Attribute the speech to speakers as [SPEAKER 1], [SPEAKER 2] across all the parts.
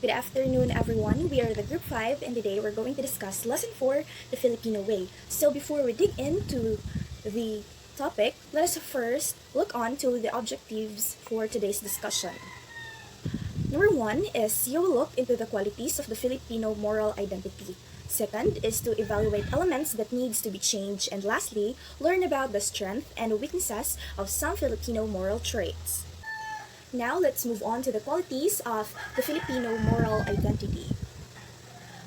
[SPEAKER 1] Good afternoon, everyone. We are the Group 5, and today we're going to discuss Lesson 4, the Filipino Way. So, before we dig into the topic, let us first look on to the objectives for today's discussion. Number 1 is you will look into the qualities of the Filipino moral identity. Second is to evaluate elements that needs to be changed. And lastly, learn about the strength and weaknesses of some Filipino moral traits. Now let's move on to the qualities of the Filipino moral identity.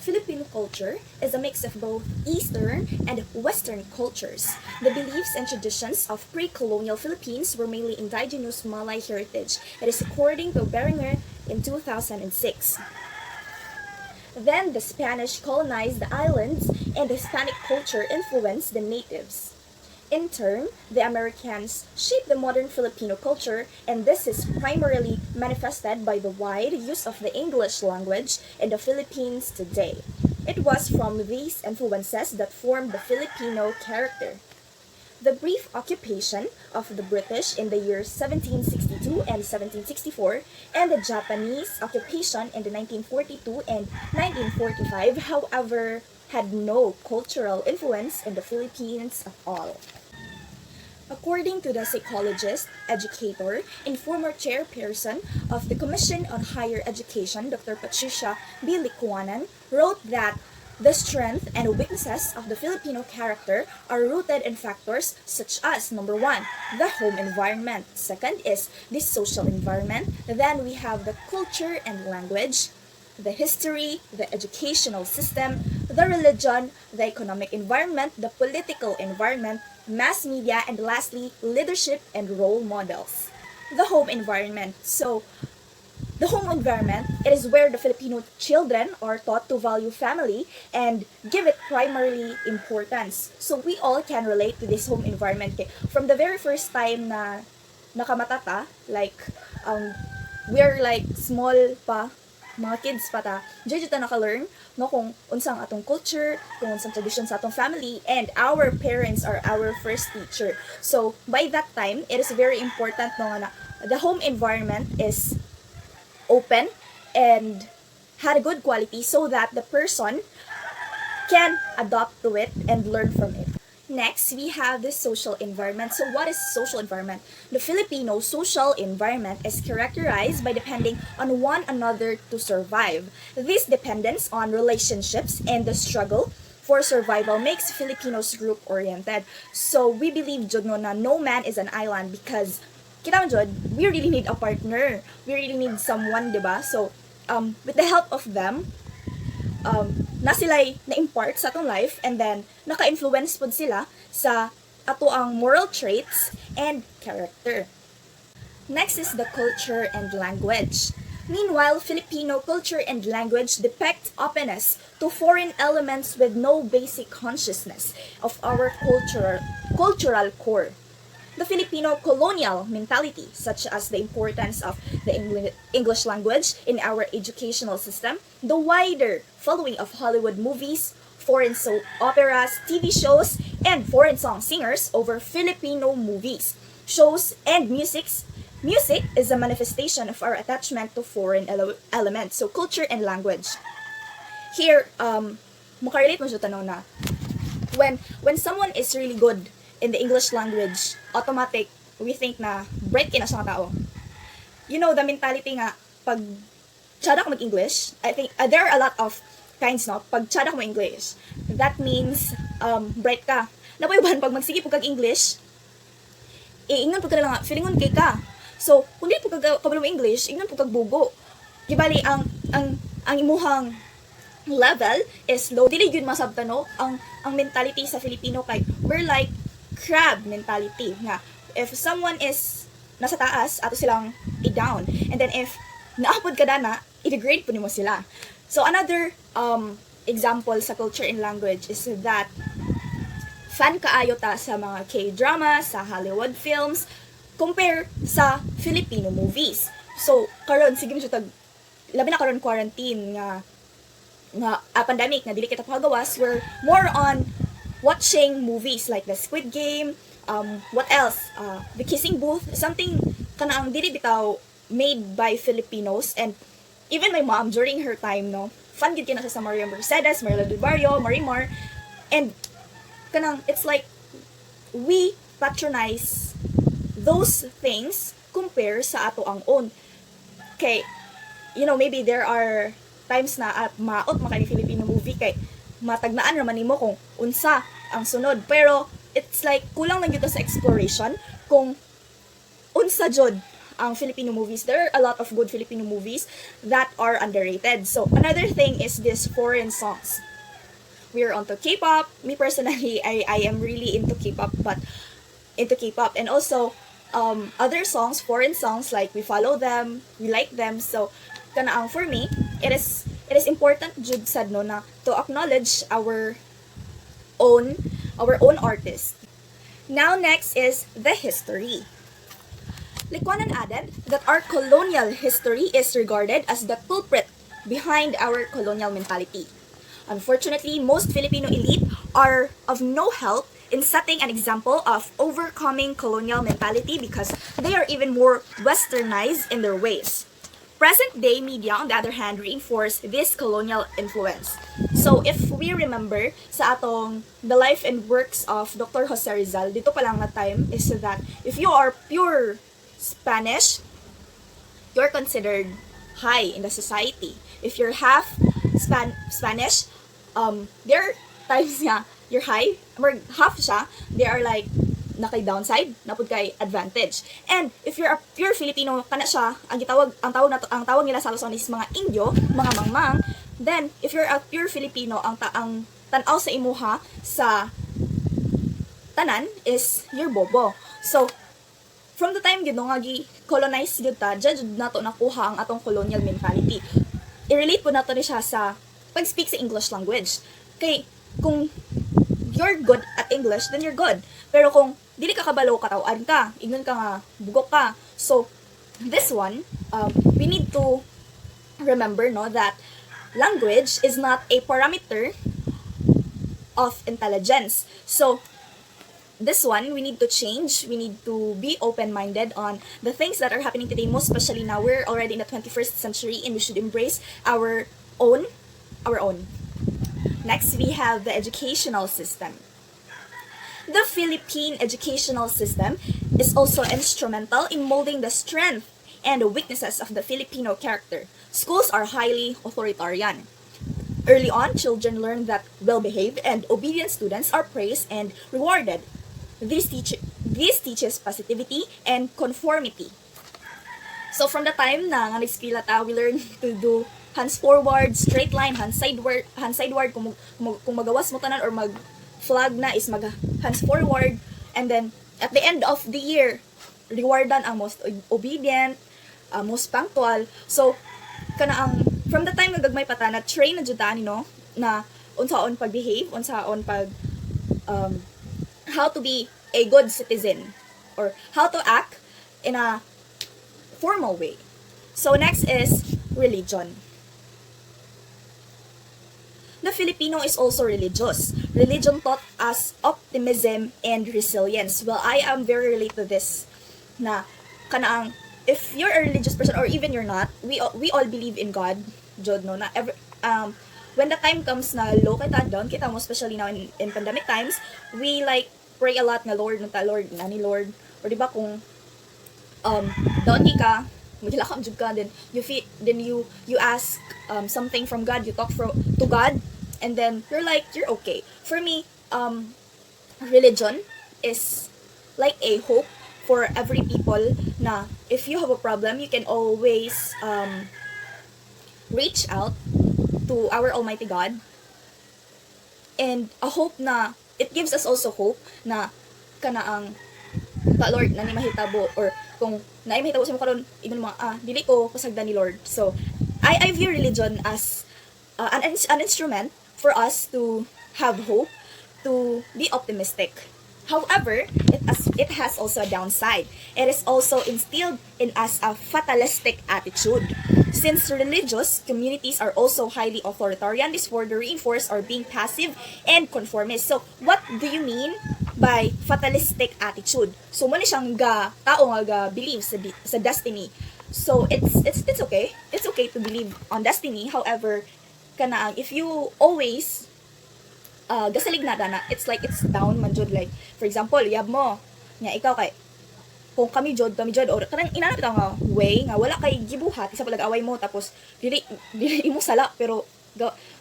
[SPEAKER 1] Filipino culture is a mix of both Eastern and Western cultures. The beliefs and traditions of pre-colonial Philippines were mainly indigenous Malay heritage. It is according to Beringer in 2006. Then the Spanish colonized the islands and the Hispanic culture influenced the natives. In turn, the Americans shaped the modern Filipino culture, and this is primarily manifested by the wide use of the English language in the Philippines today. It was from these influences that formed the Filipino character. The brief occupation of the British in the years 1762 and 1764 and the Japanese occupation in the 1942 and 1945, however, had no cultural influence in the Philippines at all. According to the psychologist, educator, and former chairperson of the Commission on Higher Education, Dr. Patricia B. Licuanan, wrote that the strength and weaknesses of the Filipino character are rooted in factors such as number 1, the home environment. Second is the social environment. Then we have the culture and language, the history, the educational system, the religion, the economic environment, the political environment, mass media, and lastly, leadership and role models. The home environment. So, the home environment, it is where the Filipino children are taught to value family and give it primarily importance. So, we all can relate to this home environment. From the very first time na nakamatata, like, we're like small pa, mga kids pa ta, dyan ta naka-learn no, kung unsang atong culture, kung unsang tradition sa atong family, and our parents are our first teacher. So, by that time, it is very important no, na the home environment is open and had a good quality so that the person can adapt to it and learn from it. Next, we have the social environment. So what is social environment? The Filipino social environment is characterized by depending on one another to survive. This dependence on relationships and the struggle for survival makes Filipinos group-oriented. So we believe jud no na no man is an island because kita jud, we really need a partner. We really need someone, di ba? So with the help of them, na sila'y na-impart sa atong life and then naka-influence pod sila sa ato ang moral traits and character. Next is the culture and language. Meanwhile, Filipino culture and language depict openness to foreign elements with no basic consciousness of our cultural core. The Filipino colonial mentality, such as the importance of the English language in our educational system, the wider following of Hollywood movies, foreign soap operas, TV shows, and foreign song singers over Filipino movies, shows, and music is a manifestation of our attachment to foreign elements, so culture and language. Here, makarelate mo siya tanong na, when someone is really good in the English language, automatic, we think na bright kina sa tao. You know, the mentality nga, pag tsada ko mag-English, I think, there are a lot of kinds, no? Pag tsada ko mag-English, that means, bright ka. Napayaban, pag magsige po kag-English, ingnan po ka na lang nga, feelingon kay ka. So, kung di po kabalo mo English, ingnan po kag-bugo. Gibali, ang imuhang level is low. Dili yun masabtano, ang mentality sa Filipino kay, we're like, crab mentality nga if someone is nasa taas ato silang i-down and then if naapod ka na i-degrade po nimo sila. So another example sa culture and language is that fan kaayo ta sa mga K-drama, sa Hollywood films compare sa Filipino movies. So karon sige mo tag labi na karon quarantine nga pandemic na dili kita pagawas, we're more on watching movies like the Squid Game, what else? The Kissing Booth, something kanaang dili bitaw made by Filipinos and even my mom during her time, no, fan gid kina siya sa Maria Mercedes, Marla del Barrio, Marimar, and kanang it's like we patronize those things compare sa ato ang own. Okay, maybe there are times na maot maka ni Filipino movie kay matagnaan raman nimo kung unsa ang sunod, pero it's like kulang lang gyud sa exploration kung unsa jud ang Filipino movies. There are a lot of good Filipino movies that are underrated. So another thing is this foreign songs. We are onto K-pop. Me personally, I am really into K-pop, and also other songs, foreign songs, like we follow them, we like them. So kanaang for me, it is important jud sad no na to acknowledge our own artists. Now next is the history. Likwanan added that our colonial history is regarded as the culprit behind our colonial mentality. Unfortunately, most Filipino elite are of no help in setting an example of overcoming colonial mentality because they are even more westernized in their ways. Present-day media, on the other hand, reinforce this colonial influence. So, if we remember sa atong the life and works of Dr. Jose Rizal, dito pa lang na time is that if you are pure Spanish, you're considered high in the society. If you're half Spanish, there are times nga you're high, or half siya, they are like na kay downside, napud kay advantage. And if you're a pure Filipino, kana siya, ang tawag nila sa Luzon is mga Indio, mga mangmang. Then if you're a pure Filipino, ang tanaw sa imuha sa tanan is your bobo. So from the time gyud nga gi-colonize gyud ta, jud nato nakuha ang atong colonial mentality. I-relate po nato ni siya sa pag-speak sa English language. Kay kung you're good at English, then you're good. Pero kung dili ka kabalo, katawan ka, ignon ka nga, bugok ka. So this one, we need to remember no that language is not a parameter of intelligence. So this one, we need to change. We need to be open-minded on the things that are happening today, most especially now. We're already in the 21st century and we should embrace our own. Next, we have the educational system. The Philippine educational system is also instrumental in molding the strength and the weaknesses of the Filipino character. Schools are highly authoritarian. Early on, children learn that well-behaved and obedient students are praised and rewarded. This teaches positivity and conformity. So from the time na nga nag-eskwela ta, we learn to do hands forward, straight line, hands sideward, kung magawas mo tanan or mag-flag na is mag hands forward, and then at the end of the year, rewardan ang most obedient, most punctual. So from the time nga gagmay pa ta, na train na jud ta no na unsaon pag-behave, unsaon pag how to be a good citizen or how to act in a formal way. So next is religion. The Filipino is also religious. Religion taught us optimism and resilience. Well, I am very related to this na kanaang if you're a religious person or even you're not, we all believe in God. Jod no na when the time comes na low kita, down kita mo, especially now in pandemic times, we like pray a lot nga Lord, nani Lord, or di ba kung down di ka, magilakam jud ka, then you ask something from God, you talk to God, and then you're like you're okay. For me, religion is like a hope for every people na if you have a problem, you can always reach out to our Almighty God, and a hope na it gives us also hope na kanaang Lord na ni mahitabo, or kung naay mahitabo sa mo karon ibon mga dili ko pasagdan ni Lord. So I view religion as an instrument for us to have hope, to be optimistic. However, it has also a downside. It is also instilled in us a fatalistic attitude. Since religious communities are also highly authoritarian, this further reinforce our being passive and conformist. So, what do you mean by fatalistic attitude? So, muna siyang tao nga believe sa destiny. So it's okay. It's okay to believe on destiny. However, kana if you always gasalig na dana, it's like it's down man jud, like for example, yab mo nya ikaw kay kung kami jud or kanang inanap ta nga way nga wala kay gibuhat isa palag away mo tapos dili imo sala pero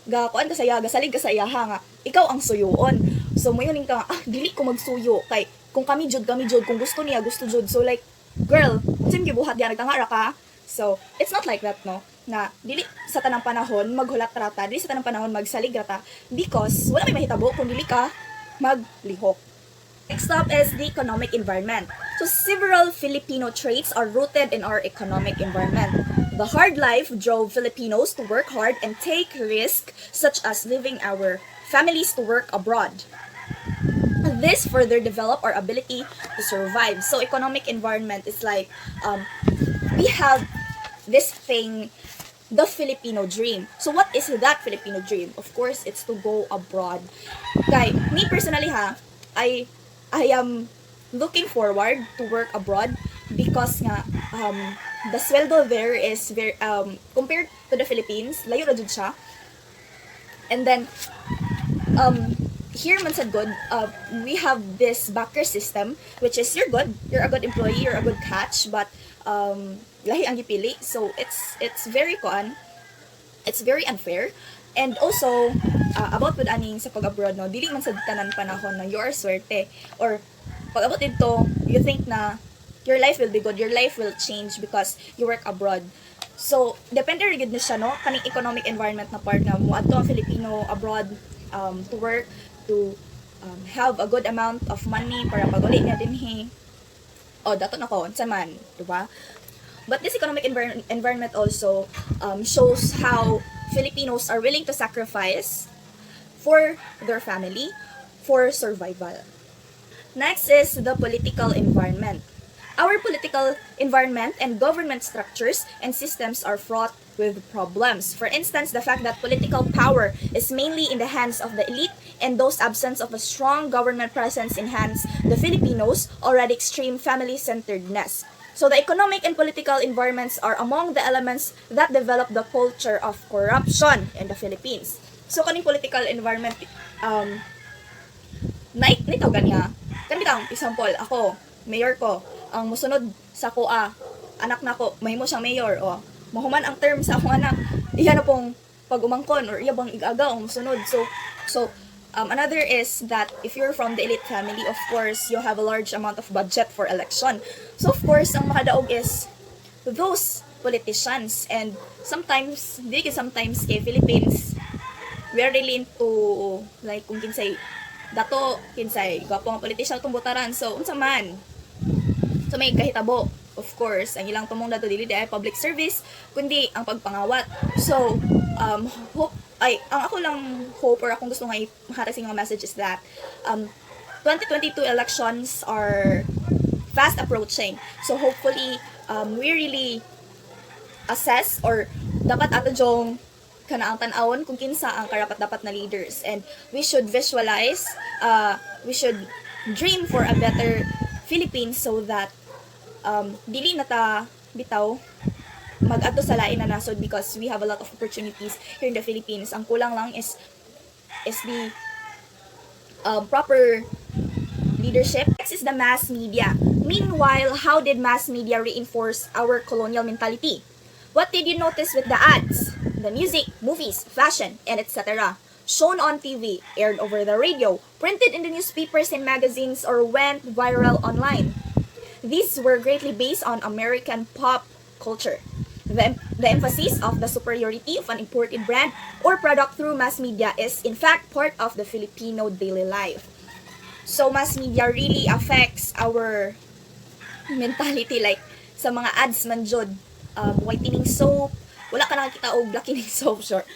[SPEAKER 1] ga kuan ka saya gasalig ka sa iyaha nga ikaw ang suyuon. So moyon ka nga, dili ko magsuyo kay kung kami jud kung gusto niya gusto jud. So like girl, unsa gibuhat diya nagtanga ra ka? So it's not like that, no, na dili sa tanang panahon maghulat rata, dili sa tanang panahon magsalig rata, because wala may mahitabo kung dili ka maglihok. Next up is the economic environment. So several Filipino traits are rooted in our economic environment. The hard life drove Filipinos to work hard and take risks, such as leaving our families to work abroad. This further develop our ability to survive. So economic environment is like we have this thing, the Filipino dream. So what is that Filipino dream? Of course, it's to go abroad. Kay me personally I am looking forward to work abroad because nga the sweldo there is very compared to the Philippines, layo ra jud siya. And then here man sad good, we have this backer system, which is you're a good employee, you're a good catch, but lahi ang gipili. So it's very it's very unfair. And also about with aning sa pag-abroad, no, dili man sa tanan panahon na you are swerte, or pag abot dito you think na your life will be good, your life will change because you work abroad. So depende rin gid ni siya, no, kaning economic environment na part nga moadto ang Filipino abroad to work, to have a good amount of money para pag-uli niya dinhi. Dato na ko unsa man, di ba? But this economic environment also shows how Filipinos are willing to sacrifice for their family, for survival. Next is the political environment. Our political environment and government structures and systems are fraught with problems. For instance, the fact that political power is mainly in the hands of the elite, and those absence of a strong government presence enhance the Filipinos' already extreme family-centeredness. So the economic and political environments are among the elements that develop the culture of corruption in the Philippines. So kaning political environment, naitaw ganya. Kanitang example, ako, mayor ko, ang musunod sa kuha, anak na ko, mahimo siyang mayor, mahuman ang term sa akong anak, iya na pong pag-umangkon, or iya bang igaga ang musunod. So another is that if you're from the elite family, of course, you have a large amount of budget for election. So of course, ang makadaog is those politicians. And sometimes kay Philippines, we are really into, like, kung kinsay, dato, kinsay, gwapo nga politician itong butaran. So, unsa man. So, may kahitabo. Of course, ang ilang tumong dato dili ay public service, kundi ang pagpangawat. So, ang ako lang hope, or akong gusto nga mahatag sa mga message is that 2022 elections are fast approaching. So hopefully we really assess, or dapat ato jong kana ang tan-awon kung kinsa ang karapat-dapat na leaders, and we should visualize, we should dream for a better Philippines, so that dili na ta bitaw mag-adto sa lain na nasod, because we have a lot of opportunities here in the Philippines. Ang kulang lang is the proper leadership. Next is the mass media. Meanwhile, how did mass media reinforce our colonial mentality? What did you notice with the ads, the music, movies, fashion, and etc.? Shown on TV, aired over the radio, printed in the newspapers and magazines, or went viral online. These were greatly based on American pop culture. The emphasis of the superiority of an imported brand or product through mass media is in fact part of the Filipino daily life. So mass media really affects our mentality, like sa mga ads man jud, whitening soap, wala ka nakakita og blackening soap, char.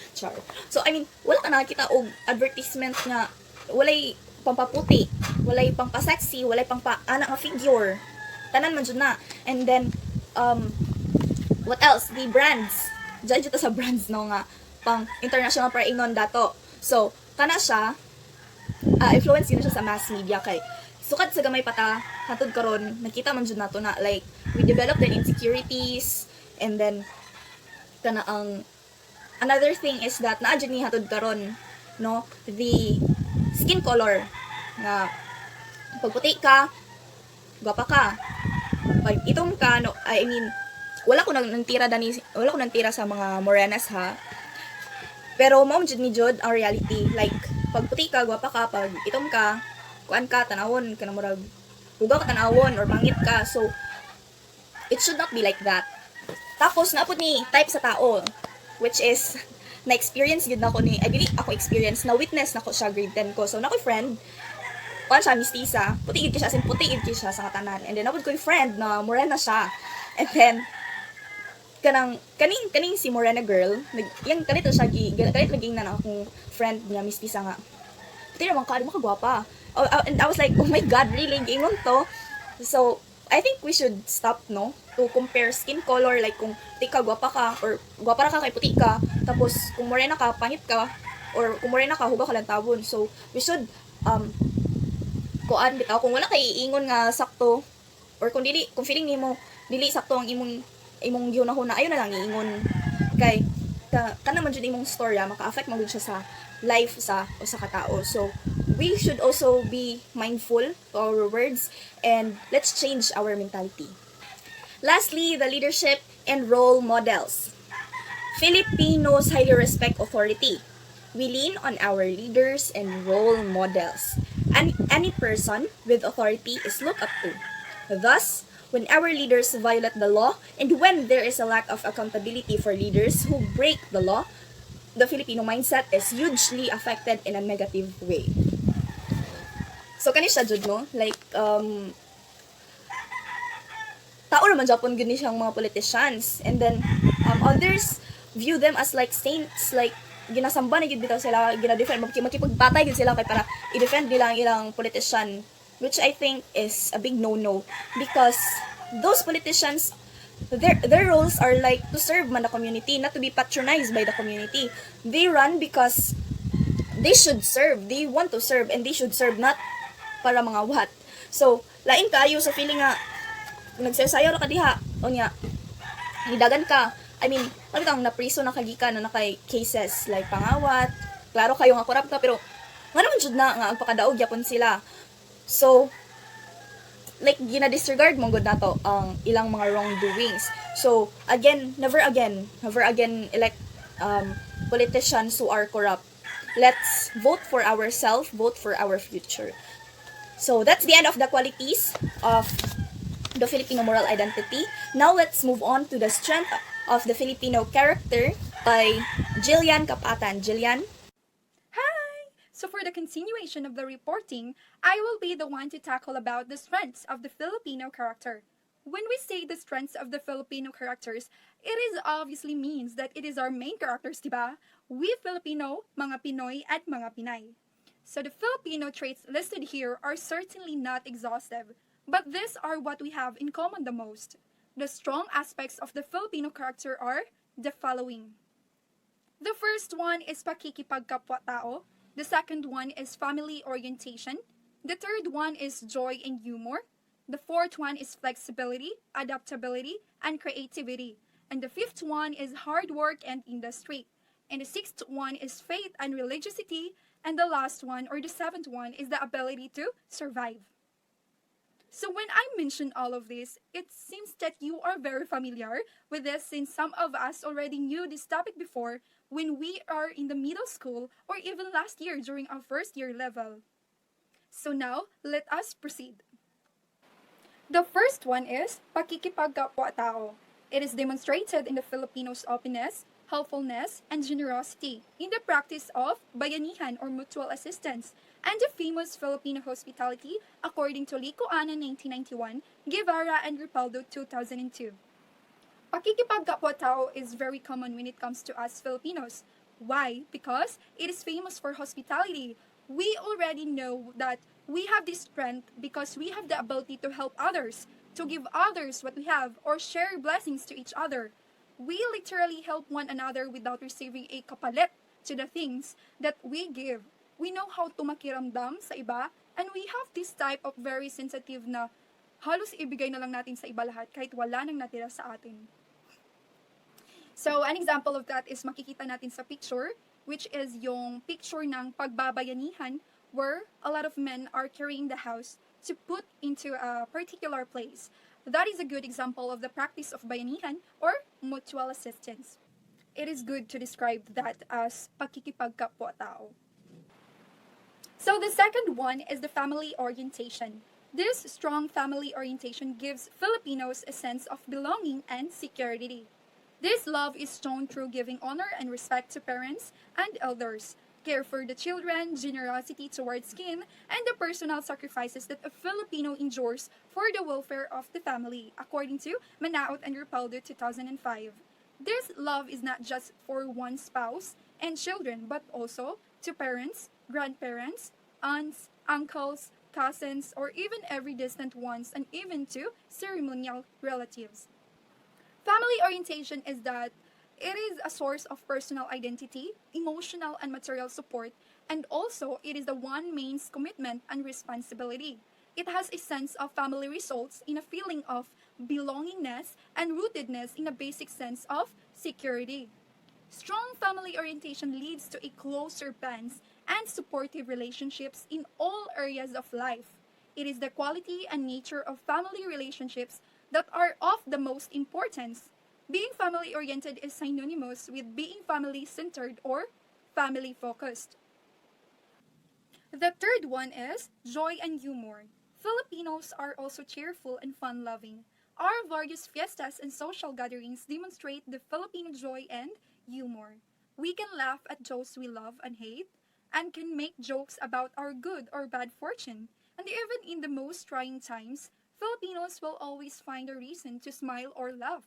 [SPEAKER 1] So I mean, wala ka nakakita og advertisement nga walay pampaputi, walay pampa-sexy, walay pampa-ana nga figure. Tanan man jud na. And then what else? The brands. Diyan dito sa brands, no, nga pang international para ingnon dato. So, kana siya, influence yun siya sa mass media, kay sukad sa gamay pata, hatod karon nakita man jud nato na, like, we developed the insecurities, And then kana ang another thing is that naa jud ni hatod karon, no, the skin color nga pag puti ka, gwapa ka. Pag itom ka, no, I mean, wala ko nang tira sa mga morenas ha. Pero mao jud ni jud ang reality. Like pag puti ka, gwapa ka, pag itom ka, kuan ka tanawon kana murag hugaw ka tanawon or pangit ka. So it should not be like that. Tapos naapod ni type sa tao, which is na-experience gid nako ni, I dili ako experience, na witness nako siya grade 10 ko. So nakoy friend, kuan siya mistisa, puti gid siya, sin puti gid siya sa katanan. And then naapod koy friend na morena siya. And then kaning si morena girl, yang kalito siya kalit laging na akong friend niya mistisa nga. Puti naman ka, di mo ka gwapa. And I was like, oh my god, really gingon to. So I think we should stop, no, to compare skin color, like kung puti ka, gwapa ka, or gwapa ra ka kay puti ka, tapos kung morena ka, pangit ka, or kung morena ka, hugaw ka lang tabon. So we should kuan bitaw, kung wala kay iingon nga sakto, or kung feeling nimo dili sakto ang imong gihunahuna, ayon na lang iingon. Kay kana man jud imong storya maka-affect man jud siya sa life sa usa ka tao. So we should also be mindful to our words, and let's change our mentality. Lastly, the leadership and role models. Filipinos highly respect authority. We lean on our leaders and role models. Any person with authority is looked up to. Thus, when our leaders violate the law and when there is a lack of accountability for leaders who break the law, the Filipino mindset is hugely affected in a negative way. So kani siya jud, no, like tao naman Japon gud ni siyang mga politicians, and then others view them as like saints, like ginasamba na gid bitaw sila, gina-defend, makipagbatay gid sila kay para i-defend nila ang ilang politician, which I think is a big no-no, because those politicians, their roles are like to serve man the community, not to be patronized by the community. They run because they should serve, they want to serve, and they should serve, not para mga what. So lain kayo sa feeling nga nagsasayaw ra ka diha unya hidagan ka. I mean, kang napriso na kagikan na nakay cases like pangawat, klaro kayo nga corrupt ka, pero nga naman jud na nga agpakadaog yapon sila. So like gina-disregard mong gud nato ang ilang mga wrongdoings. So again, never again elect politicians who are corrupt. Let's vote for ourselves, vote for our future. So that's the end of the qualities of the Filipino moral identity. Now let's move on to the strength of the Filipino character by Jillian Kapatan. Jillian?
[SPEAKER 2] Hi! So for the continuation of the reporting, I will be the one to tackle about the strengths of the Filipino character. When we say the strengths of the Filipino characters, it is obviously means that it is our main characters, diba? We Filipino, mga Pinoy at mga Pinay. So the Filipino traits listed here are certainly not exhaustive, but these are what we have in common the most. The strong aspects of the Filipino character are the following. The first one is pakikipagkapwa-tao. The second one is family orientation. The third one is joy and humor. The fourth one is flexibility, adaptability, and creativity. And the fifth one is hard work and industry. And the sixth one is faith and religiosity. And the last one, or the seventh one, is the ability to survive. So when I mention all of this, it seems that you are very familiar with this, since some of us already knew this topic before when we are in the middle school or even last year during our first year level. So now, let us proceed. The first one is pakikipagkapwa-tao. It is demonstrated in the Filipinos' openness, helpfulness, and generosity in the practice of bayanihan or mutual assistance, and the famous Filipino hospitality according to Ldcu 1991, Guevara, and Repaldo 2002. Pakikipagkapwa-tao is very common when it comes to us Filipinos. Why? Because it is famous for hospitality. We already know that we have this strength because we have the ability to help others, to give others what we have, or share blessings to each other. We literally help one another without receiving a kapalit to the things that we give. We know how to makiramdam sa iba, and we have this type of very sensitive na halos ibigay na lang natin sa iba lahat kahit wala nang natira sa atin. So, an example of that is makikita natin sa picture, which is yung picture ng pagbabayanihan, where a lot of men are carrying the house to put into a particular place. That is a good example of the practice of bayanihan or mutual assistance. It is good to describe that as pakikipagkapwa-tao. So the second one is the family orientation. This strong family orientation gives Filipinos a sense of belonging and security. This love is shown through giving honor and respect to parents and elders, care for the children, generosity towards kin, and the personal sacrifices that a Filipino endures for the welfare of the family, according to Manaut and Repaldo 2005. This love is not just for one spouse and children, but also to parents, grandparents, aunts, uncles, cousins, or even every distant ones, and even to ceremonial relatives. Family orientation is that it is a source of personal identity, emotional and material support, and also it is the one main's commitment and responsibility. It has a sense of family results in a feeling of belongingness and rootedness in a basic sense of security. Strong family orientation leads to a closer bonds and supportive relationships in all areas of life. It is the quality and nature of family relationships that are of the most importance. Being family oriented is synonymous with being family centered or family focused. The third one is joy and humor. Filipinos are also cheerful and fun loving. Our various fiestas and social gatherings demonstrate the Filipino joy and humor. We can laugh at those we love and hate, and can make jokes about our good or bad fortune. And even in the most trying times, Filipinos will always find a reason to smile or laugh.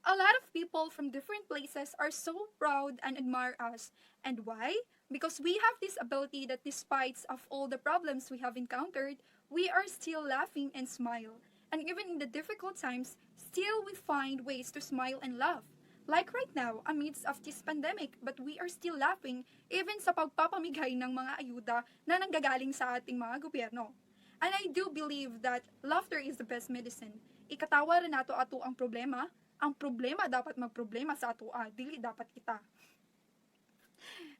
[SPEAKER 2] A lot of people from different places are so proud and admire us. And why? Because we have this ability that despite of all the problems we have encountered, we are still laughing and smile. And even in the difficult times, still we find ways to smile and laugh. Like right now, amidst of this pandemic, but we are still laughing even sa pagpapamigay ng mga ayuda na nanggagaling sa ating mga gobyerno. And I do believe that laughter is the best medicine. Ikatawa rin nato ato ang problema dapat magproblema sa ato dili dapat kita.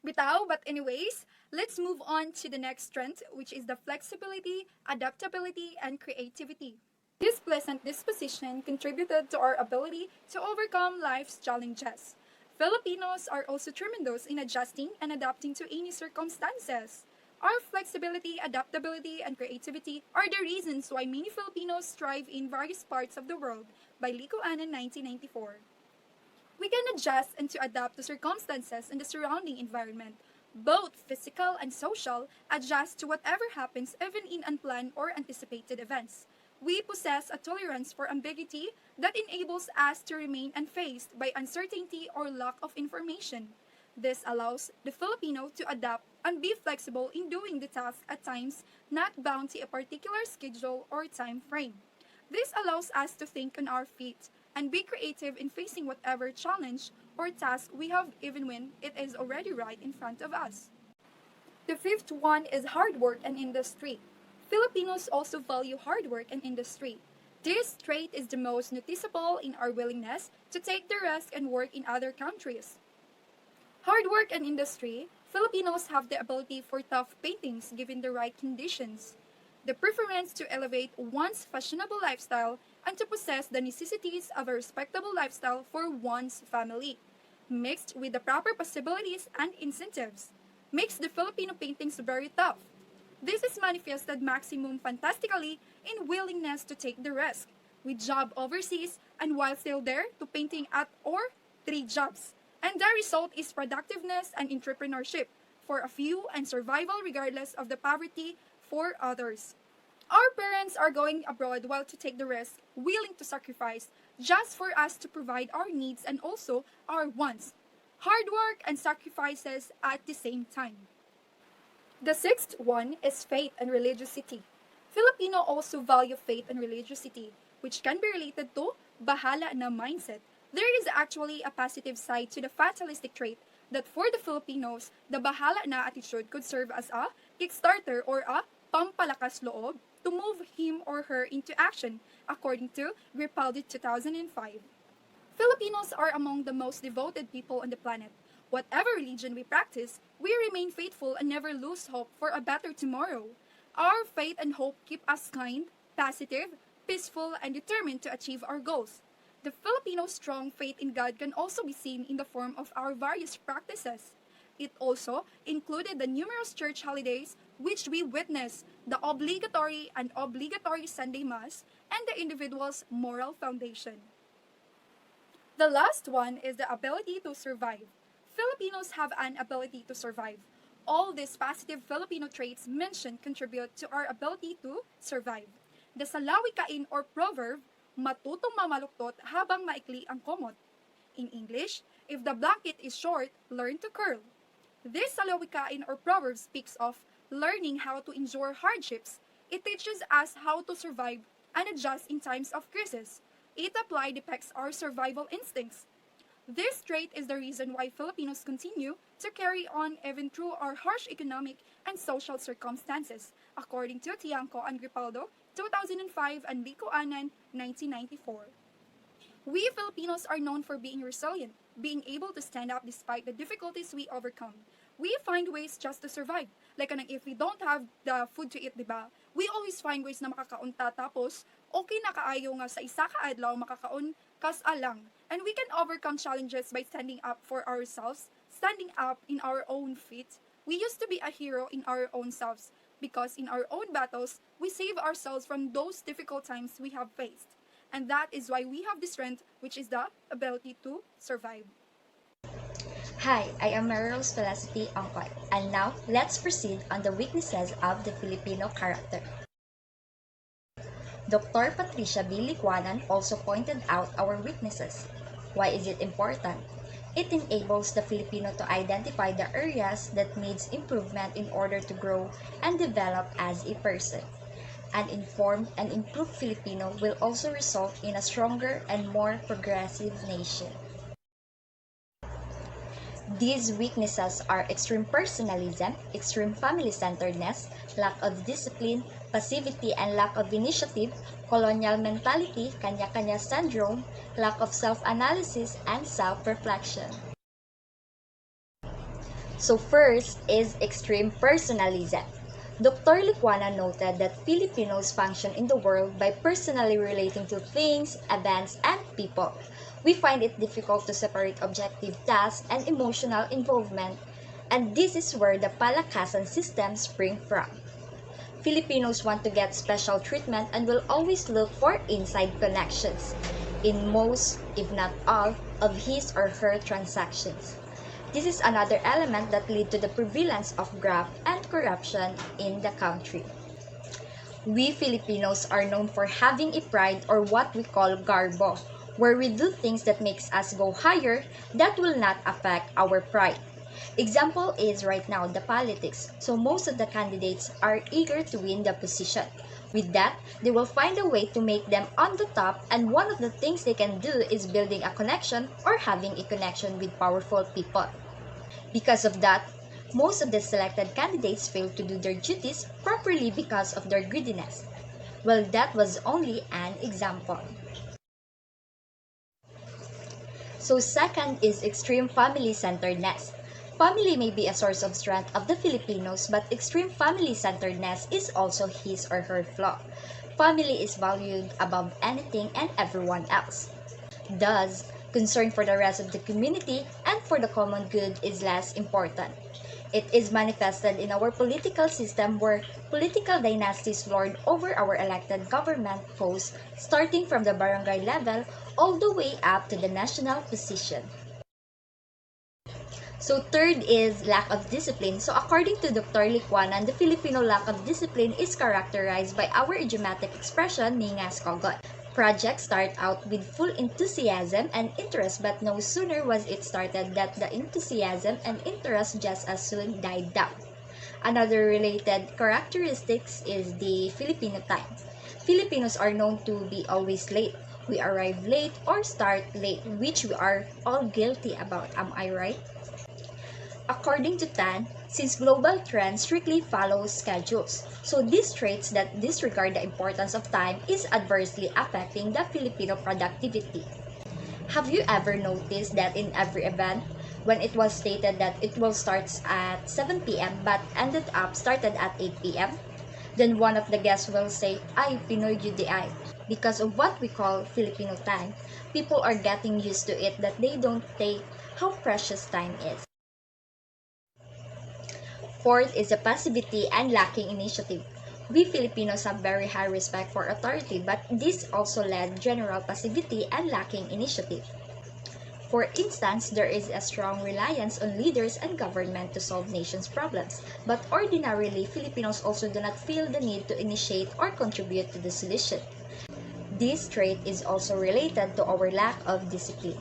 [SPEAKER 2] Bitaw, but anyways, let's move on to the next strength, which is the flexibility, adaptability, and creativity. This pleasant disposition contributed to our ability to overcome life's challenges. Filipinos are also tremendous in adjusting and adapting to any circumstances. Our flexibility, adaptability, and creativity are the reasons why many Filipinos thrive in various parts of the world, by Ldcu in 1994. We can adjust and to adapt to circumstances and the surrounding environment. Both physical and social adjust to whatever happens even in unplanned or anticipated events. We possess a tolerance for ambiguity that enables us to remain unfazed by uncertainty or lack of information. This allows the Filipino to adapt and be flexible in doing the task at times not bound to a particular schedule or time frame. This allows us to think on our feet and be creative in facing whatever challenge or task we have even when it is already right in front of us. The fifth one is hard work and industry. Filipinos also value hard work and industry. This trait is the most noticeable in our willingness to take the risk and work in other countries. Hard work and industry, Filipinos have the ability for tough paintings given the right conditions. The preference to elevate one's fashionable lifestyle and to possess the necessities of a respectable lifestyle for one's family, mixed with the proper possibilities and incentives, makes the Filipino paintings very tough. This is manifested maximum fantastically in willingness to take the risk, with job overseas and while still there to painting at or 3 jobs. And the result is productiveness and entrepreneurship for a few and survival regardless of the poverty for others. Our parents are going abroad while to take the risk, willing to sacrifice, just for us to provide our needs and also our wants. Hard work and sacrifices at the same time. The sixth one is faith and religiosity. Filipino also value faith and religiosity, which can be related to bahala na mindset. There is actually a positive side to the fatalistic trait that for the Filipinos, the bahala na attitude could serve as a kickstarter or a pampalakas loob to move him or her into action, according to Repaldo 2005. Filipinos are among the most devoted people on the planet. Whatever religion we practice, we remain faithful and never lose hope for a better tomorrow. Our faith and hope keep us kind, positive, peaceful, and determined to achieve our goals. The Filipino strong faith in God can also be seen in the form of our various practices. It also included the numerous church holidays which we witness, the obligatory and obligatory Sunday Mass, and the individual's moral foundation. The last one is the ability to survive. Filipinos have an ability to survive. All these positive Filipino traits mentioned contribute to our ability to survive. The salawikain or proverb, matutong mamaluktot habang maikli ang komot. In English, if the blanket is short, learn to curl. This salawikain or proverb speaks of learning how to endure hardships. It teaches us how to survive and adjust in times of crisis. It applied depicts our survival instincts. This trait is the reason why Filipinos continue to carry on even through our harsh economic and social circumstances, according to Tiangco and Gripaldo, 2005, and Ldcu 1994. We Filipinos are known for being resilient, being able to stand up despite the difficulties we overcome. We find ways just to survive. Like if we don't have the food to eat, diba? We always find ways na makakaunta tapos okay na kaayo nga sa isa ka adlaw makakaon kas alang. And we can overcome challenges by standing up for ourselves, standing up in our own feet. We used to be a hero in our own selves because in our own battles, we save ourselves from those difficult times we have faced. And that is why we have the strength, which is the ability to survive.
[SPEAKER 3] Hi, I am Maryl's Philosophy Angkoy, and now let's proceed on the weaknesses of the Filipino character. Dr. Patricia B. Licuanan also pointed out our weaknesses. Why is it important? It enables the Filipino to identify the areas that needs improvement in order to grow and develop as a person. An informed and improved Filipino will also result in a stronger and more progressive nation. These weaknesses are extreme personalism, extreme family-centeredness, lack of discipline, passivity and lack of initiative, colonial mentality, kanya-kanya syndrome, lack of self-analysis, and self-reflection. So first is extreme personalism. Dr. Licuana noted that Filipinos function in the world by personally relating to things, events, and people. We find it difficult to separate objective tasks and emotional involvement, and this is where the palakasan system springs from. Filipinos want to get special treatment and will always look for inside connections in most, if not all, of his or her transactions. This is another element that leads to the prevalence of graft and corruption in the country. We Filipinos are known for having a pride or what we call garbo, where we do things that makes us go higher that will not affect our pride. Example is right now the politics, so most of the candidates are eager to win the position. With that, they will find a way to make them on the top, and one of the things they can do is building a connection or having a connection with powerful people. Because of that, most of the selected candidates fail to do their duties properly because of their greediness. Well, that was only an example. So second is extreme family-centeredness. Family may be a source of strength of the Filipinos, but extreme family-centeredness is also his or her flaw. Family is valued above anything and everyone else. Thus, concern for the rest of the community and for the common good is less important. It is manifested in our political system where political dynasties lord over our elected government posts starting from the barangay level all the way up to the national position. So third is lack of discipline. So according to Dr. Licuanan, the Filipino lack of discipline is characterized by our idiomatic expression, ningas kogot. Projects start out with full enthusiasm and interest, but no sooner was it started that the enthusiasm and interest just as soon died down. Another related characteristics is the Filipino time. Filipinos are known to be always late. We arrive late or start late, which we are all guilty about, am I right? According to Tan, since global trends strictly follow schedules, so these traits that disregard the importance of time is adversely affecting the Filipino productivity. Have you ever noticed that in every event, when it was stated that it will start at 7 p.m. but ended up started at 8 p.m.? Then one of the guests will say, "Ay, Pinoy Gyud di ay." Because of what we call Filipino time, people are getting used to it that they don't take how precious time is. Fourth is the passivity and lacking initiative. We Filipinos have very high respect for authority, but this also led general passivity and lacking initiative. For instance, there is a strong reliance on leaders and government to solve nation's problems, but ordinarily, Filipinos also do not feel the need to initiate or contribute to the solution. This trait is also related to our lack of discipline.